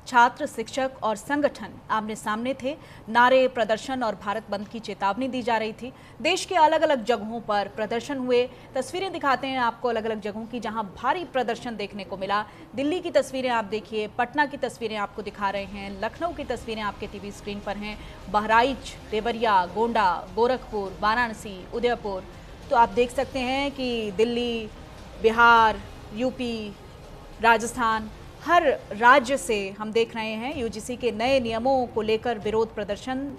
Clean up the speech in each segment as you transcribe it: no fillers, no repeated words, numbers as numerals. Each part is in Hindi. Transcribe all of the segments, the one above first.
छात्र, शिक्षक और संगठन आमने सामने थे। नारे, प्रदर्शन और भारत बंद की चेतावनी दी जा रही थी। देश के अलग अलग जगहों पर प्रदर्शन हुए। तस्वीरें दिखाते हैं आपको अलग अलग जगहों की जहां भारी प्रदर्शन देखने को मिला। दिल्ली की तस्वीरें आप देखिए, पटना की तस्वीरें आपको दिखा रहे हैं, लखनऊ की तस्वीरें आपके टीवी स्क्रीन पर हैं, बहराइच, देवरिया, गोंडा, गोरखपुर, वाराणसी, उदयपुर। तो आप देख सकते हैं कि दिल्ली, बिहार, यूपी, राजस्थान, हर राज्य से हम देख रहे हैं यूजीसी के नए नियमों को लेकर विरोध प्रदर्शन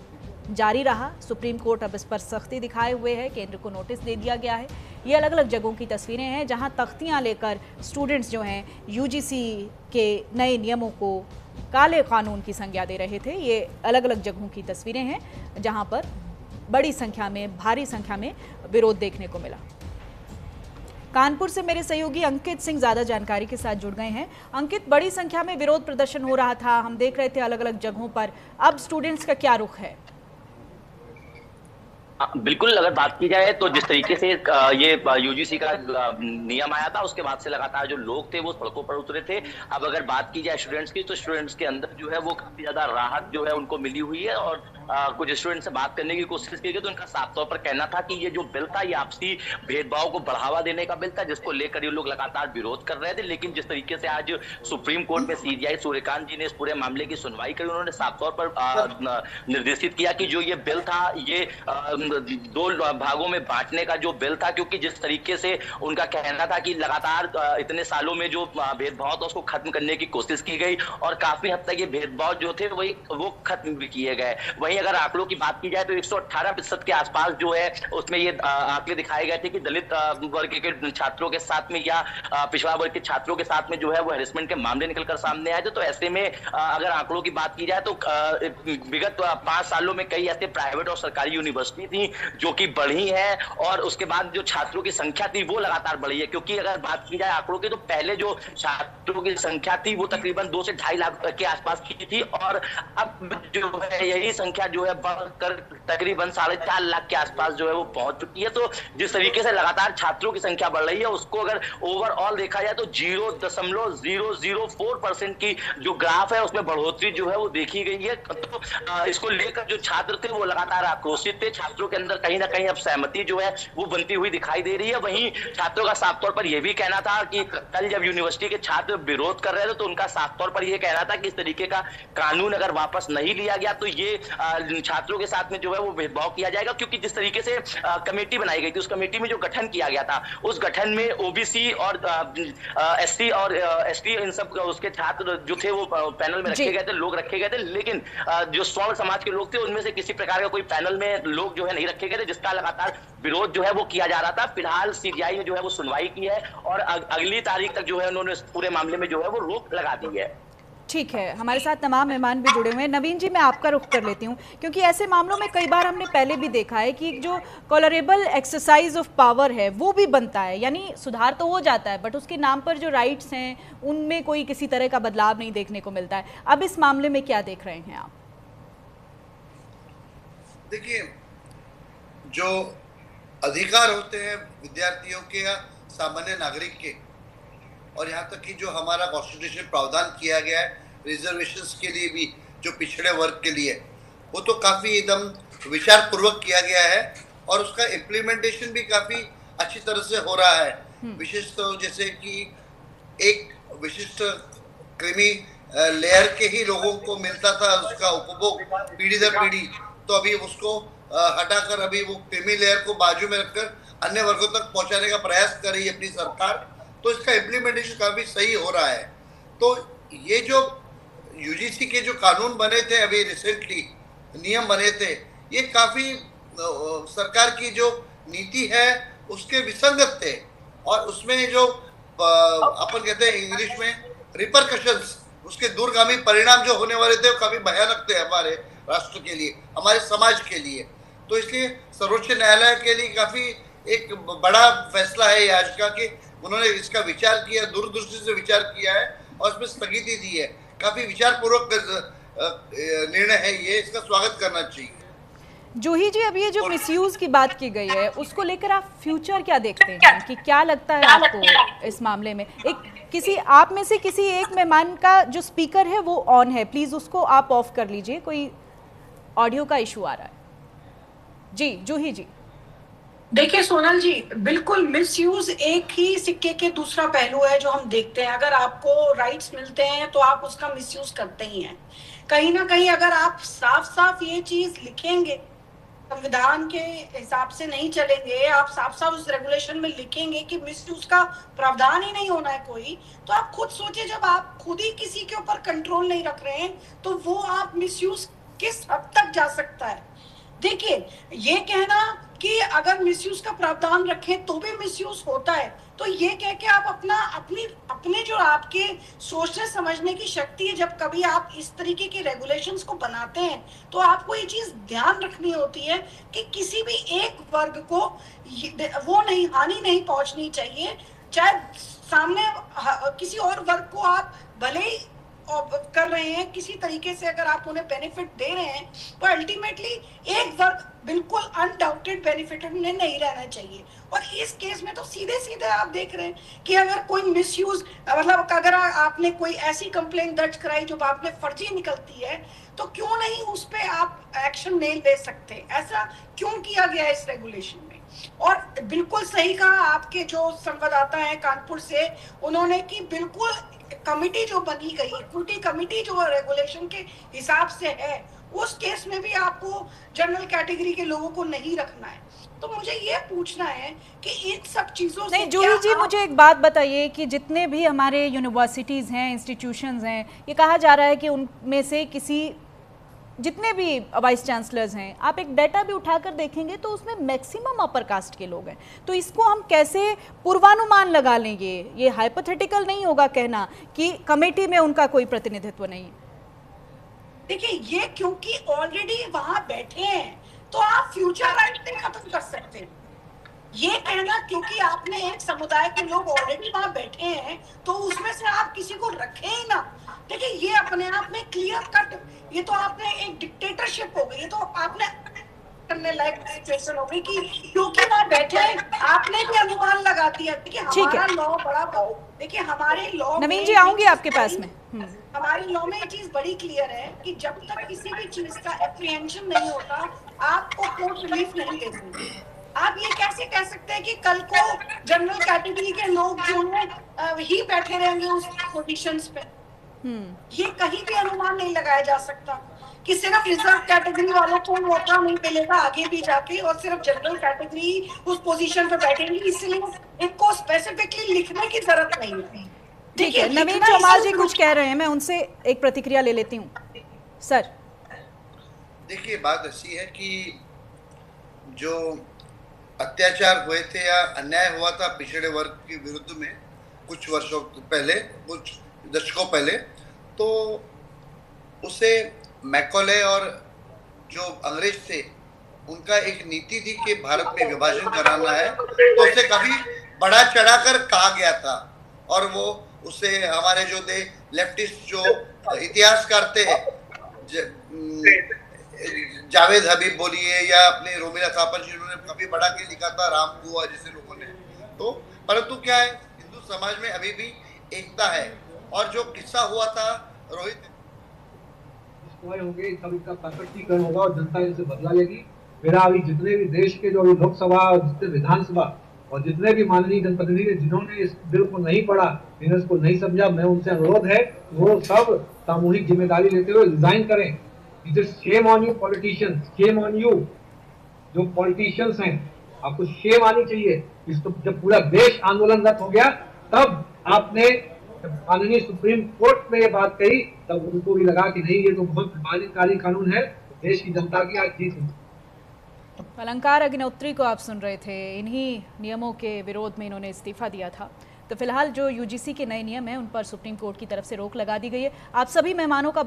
जारी रहा। सुप्रीम कोर्ट अब इस पर सख्ती दिखाए हुए है, केंद्र को नोटिस दे दिया गया है। ये अलग अलग जगहों की तस्वीरें हैं जहां तख्तियां लेकर स्टूडेंट्स जो हैं यूजीसी के नए नियमों को काले कानून की संज्ञा दे रहे थे। ये अलग अलग जगहों की तस्वीरें हैं जहां पर बड़ी संख्या में, भारी संख्या में विरोध देखने को मिला। कानपुर से मेरे सहयोगी अंकित सिंह ज्यादा जानकारी के साथ जुड़ गए हैं। अंकित, बड़ी संख्या में विरोध प्रदर्शन हो रहा था, हम देख रहे थे अलग अलग जगहों पर। अब स्टूडेंट्स का क्या रुख है? बिल्कुल, अगर बात की जाए तो जिस तरीके से ये यूजीसी का नियम आया था, उसके बाद से लगातार जो लोग थे वो सड़कों पर उतरे थे। अब अगर बात की जाए स्टूडेंट्स की, तो स्टूडेंट्स के अंदर जो है वो काफी ज्यादा राहत जो है उनको मिली हुई है। और कुछ स्टूडेंट से बात करने की कोशिश की गई तो उनका साफ तौर पर कहना था कि ये जो बिल था ये आपसी भेदभाव को बढ़ावा देने का बिल था, जिसको लेकर ये लोग लगातार विरोध कर रहे थे। लेकिन जिस तरीके से आज सुप्रीम कोर्ट में सीजीआई सूर्यकांत जी ने इस पूरे मामले की सुनवाई करी, उन्होंने साफ तौर पर निर्देशित किया कि जो ये बिल था ये दो भागों में बांटने का जो बिल था, क्योंकि जिस तरीके से उनका कहना था कि लगातार इतने सालों में जो भेदभाव था उसको खत्म करने की कोशिश की गई और काफी हद तक ये भेदभाव जो थे वो खत्म भी किए गए। वहीं अगर आंकड़ों की बात की जाए तो 118% के आसपास जो है उसमें ये आंकड़े दिखाए गए थे कि दलित वर्ग के छात्रों के साथ में या पिछड़ा वर्ग के छात्रों के साथ में जो है वो हैरेसमेंट के मामले निकलकर सामने आए थे। तो ऐसे में अगर आंकड़ों की बात की जाए तो विगत 5 सालों में कई ऐसे प्राइवेट और सरकारी यूनिवर्सिटी थी जो कि बढ़ी है और उसके बाद जो छात्रों की संख्या थी वो लगातार बढ़ी है। क्योंकि अगर बात की जाए आंकड़ों की तो पहले जो छात्रों की संख्या थी वो तकरीबन 2 से 2.5 लाख के आसपास की थी और अब जो है यही संख्या जो है बढ़कर तकरीबन 4.5 लाख के आसपास जो है वो पहुंच चुकी है। तो जिस तरीके से लगातार छात्रों की संख्या बढ़ रही है उसको अगर ओवरऑल देखा जाए तो 0.004% की जो ग्राफ है उसमें बढ़ोतरी जो है वो देखी गई है। तो इसको लेकर जो छात्र थे वो लगातार आक्रोशित थे। छात्रों के अंदर कहीं ना कहीं अब सहमति जो है वो बनती हुई दिखाई दे रही है। वहीं छात्रों का साफ तौर पर यह भी कहना था कि कल जब यूनिवर्सिटी के छात्र विरोध कर रहे थे तो उनका साफ तौर पर यह कहना था कि इस तरीके का कानून अगर वापस नहीं लिया गया तो ये छात्रों के साथ में जो है वो भेदभाव किया जाएगा। क्योंकि जिस तरीके से कमेटी बनाई गई थी उस कमेटी में जो गठन किया गया था उस गठन में ओबीसी और एससी और एसटी इन सब उसके छात्र जो थे वो पैनल में रखे गए थे, लोग रखे गए थे। लेकिन जो स्वर्ण समाज के लोग थे उनमें से किसी प्रकार का कोई पैनल में लोग जो है नहीं रखे गए थे, जिसका लगातार विरोध जो है वो किया जा रहा था। फिलहाल सीजीआई ने जो है वो सुनवाई की है और अगली तारीख तक जो है उन्होंने इस पूरे मामले में जो है वो रोक लगा दी है। ठीक है, हमारे साथ तमाम मेहमान भी जुड़े हुए हैं। नवीन जी, मैं आपका रुख कर लेती हूँ क्योंकि ऐसे मामलों में कई बार हमने पहले भी देखा है कि जो टॉलरेबल एक्सरसाइज ऑफ पावर है वो भी बनता है, यानी सुधार तो हो जाता है बट उसके नाम पर जो राइट्स हैं उनमें कोई किसी तरह का बदलाव नहीं देखने को मिलता है। अब इस मामले में क्या देख रहे हैं आप? देखिए, जो अधिकार होते हैं विद्यार्थियों के या सामान्य नागरिक के, और यहाँ तक कि जो हमारा कॉन्स्टिट्यूशन प्रावधान किया गया है रिजर्वेशंस के लिए भी, जो पिछड़े वर्ग के लिए, वो तो काफ़ी एकदम विचार पूर्वक किया गया है और उसका इम्प्लीमेंटेशन भी काफ़ी अच्छी तरह से हो रहा है। विशेष तो जैसे कि एक विशिष्ट क्रीमी लेयर के ही लोगों को मिलता था उसका उपभोग पीढ़ी दर पीढ़ी, तो अभी उसको हटाकर अभी वो क्रीमी लेयर को बाजू में रखकर अन्य वर्गों तक पहुंचाने का प्रयास कर रही है अपनी सरकार। तो इसका इम्प्लीमेंटेशन काफ़ी सही हो रहा है। तो ये जो यूजीसी के जो कानून बने थे अभी रिसेंटली, नियम बने थे, ये काफ़ी सरकार की जो नीति है उसके विसंगत थे और उसमें जो अपन कहते हैं इंग्लिश में रिपरकशंस, उसके दूरगामी परिणाम जो होने वाले थे वो काफ़ी भयानक थे हमारे राष्ट्र के लिए, हमारे समाज के लिए। तो इसलिए सर्वोच्च न्यायालय के लिए काफ़ी एक बड़ा फैसला है ये आज का कि उन्होंने इसका विचार किया, दूरदृष्टि से विचार किया है और इसमें स्थगिति दी है। काफ़ी विचारपूर्वक निर्णय है ये, इसका स्वागत करना चाहिए। जूही जी, अब ये जो मिसयूज की बात की गई है उसको लेकर आप फ्यूचर क्या देखते हैं कि क्या लगता है आपको इस मामले में? एक किसी आप में से किसी एक मेहमान का जो स्पीकर है वो ऑन है, प्लीज उसको आप ऑफ कर लीजिए, कोई ऑडियो का इशू आ रहा है। जी जूही जी। देखिए सोनल जी, बिल्कुल मिसयूज एक ही सिक्के के दूसरा पहलू है जो हम देखते हैं। अगर आपको राइट्स मिलते हैं तो आप उसका मिसयूज करते ही हैं। कहीं ना कहीं अगर आप साफ साफ ये चीज लिखेंगे, संविधान के हिसाब से नहीं चलेंगे, आप साफ साफ उस रेगुलेशन में लिखेंगे कि मिसयूज का प्रावधान ही नहीं होना है कोई, तो आप खुद सोचिए, जब आप खुद ही किसी के ऊपर कंट्रोल नहीं रख रहे हैं तो वो आप मिसयूज किस हद तक जा सकता है। देखिए, ये कहना कि अगर मिसयूज का प्रावधान रखें तो भी मिसयूज होता है, तो ये कह के आप अपने जो आपके सोचने समझने की शक्ति है, जब कभी आप इस तरीके की रेगुलेशंस को बनाते हैं तो आपको ये चीज ध्यान रखनी होती है कि किसी भी एक वर्ग को वो नहीं हानि नहीं पहुंचनी चाहिए। चाहे सामने किसी और वर्ग को आप भले ही कर रहे हैं किसी तरीके से, अगर आप उन्हें बेनिफिट दे रहे हैं, तो अल्टीमेटली एक वर्ग बिल्कुल अनडाउटेड बेनिफिटेड उन्हें नहीं रहना चाहिए। और इस केस में तो सीधे सीधे आप देख रहे हैं कि अगर कोई मिसयूज, मतलब अगर आपने कोई ऐसी कंप्लेंट दर्ज कराई जो बात में फर्जी निकलती है, तो क्यों नहीं उस पे आप एक्शन नहीं ले सकते? ऐसा क्यों किया गया है इस रेगुलेशन में? और बिल्कुल सही कहा आपके जो संवाददाता हैं कानपुर से, उन्होंने कि बिल्कुल कमिटी जो बनी गई, इक्विटी कमिटी जो रेगुलेशन के हिसाब से है, उस केस में भी आपको जनरल कैटेगरी के लोगों को नहीं रखना है। तो मुझे ये पूछना है कि इन सब चीजों से नहीं जूही जी, मुझे एक बात बताइए कि जितने भी हमारे यूनिवर्सिटीज़ हैं, इंस्टीट्यूशंस हैं, ये कहा जा रहा है कि उनमें से किसी, जितने भी वाइस चांसलर्स हैं, आप एक डाटा भी उठाकर देखेंगे तो उसमें मैक्सिमम अपर कास्ट के लोग हैं। तो इसको हम कैसे पूर्वानुमान लगा लेंगे? ये हाइपोथेटिकल नहीं होगा कहना कि कमेटी में उनका कोई प्रतिनिधित्व नहीं है। देखिए, ये क्योंकि ऑलरेडी वहां बैठे हैं तो आप फ्यूचर राइट नहीं खत्म कर सकते। ये कहना क्योंकि आपने एक समुदाय के लोग ऑलरेडी वहां बैठे हैं तो उसमें से आप किसी को रखें ही ना, देखिए ये अपने आप में क्लियर कट, ये तो आपने एक डिक्टेटरशिप हो गई, ये तो आपने करने लायक सिचुएशन हो गई कि क्योंकि वहां बैठे आपने भी अनुमान लगा दिया। देखिए हमारा लॉ बड़ा, देखिए हमारे लॉ, नवीन जी आऊंगी आपके पास में, हमारे लॉ में ये चीज बड़ी क्लियर है कि जब तक किसी भी चीज का एप्रीहेंशन नहीं होता आपको कोर्ट रिलीफ नहीं दे सकते। आप ये कैसे कह सकते हैं कि कल को जनरल कैटेगरी के लोग जो हैं ही बैठे रहेंगे उस पोजीशंस पे? ये कहीं भी अनुमान नहीं लगाया जा सकता कि सिर्फ रिजर्व कैटेगरी वालों को मौका नहीं मिलेगा आगे भी जाके और सिर्फ जनरल कैटेगरी उस पोजीशन पे बैठेंगी, इसलिए इनको स्पेसिफिकली लिखने की जरूरत नहीं है। ठीक है, नवीन चौमार जी कुछ कह रहे हैं, मैं उनसे एक प्रतिक्रिया ले लेती हूँ। सर देखिए, बात ऐसी है कि जो अत्याचार हुए थे या अन्याय हुआ था पिछड़े वर्ग के विरुद्ध में कुछ वर्षों पहले, कुछ दशकों पहले, तो उसे मैकॉले और जो अंग्रेज थे उनका एक नीति थी कि भारत में विभाजन कराना है, तो उसे कभी बढ़ा चढ़ाकर कहा गया था। और वो उसे हमारे जो लेफ्टिस्ट जो इतिहासकार थे, जावेद हबीब बोलिए या अपने रोमिला थापर जी, उन्होंने कभी बढ़ा के लिखा था राम बुआ जैसे लोगों ने। तो परंतु क्या है, हिंदू समाज में अभी भी एकता है। और जो किस्सा हुआ था रोहित होंगे, सब इसका प्रकटीकरण होगा और जनता इनसे बदला लेगी। मेरा अभी जितने भी देश के जो अभी लोकसभा और जितने विधानसभा और जितने भी माननीय जनप्रतिनिधि जिन्होंने इस बिल को नहीं पढ़ा, जिन्होंने इसको नहीं समझा, मैं उनसे अनुरोध है वो सब सामूहिक जिम्मेदारी लेते हुए रिजाइन करें। Shame on you politicians, shame on you जो पॉलिटिशियंस हैं, आपको शेम आनी चाहिए। इसको जब पूरा देश आंदोलनरत हो गया तब आपने माननीय सुप्रीम कोर्ट में ये बात कही, तब उनको भी लगा कि नहीं ये तो बहुत बाध्यकारी कानून है, देश की जनता की आज जीत हुई। अलंकार अग्निहोत्री को आप सुन रहे थे, इन्हीं नियमों के विरोध में इन्होंने इस्तीफा दिया था। तो फिलहाल जो यूजीसी के नए नियम हैं उन पर सुप्रीम कोर्ट की तरफ से रोक लगा दी गई है। आप सभी मेहमानों का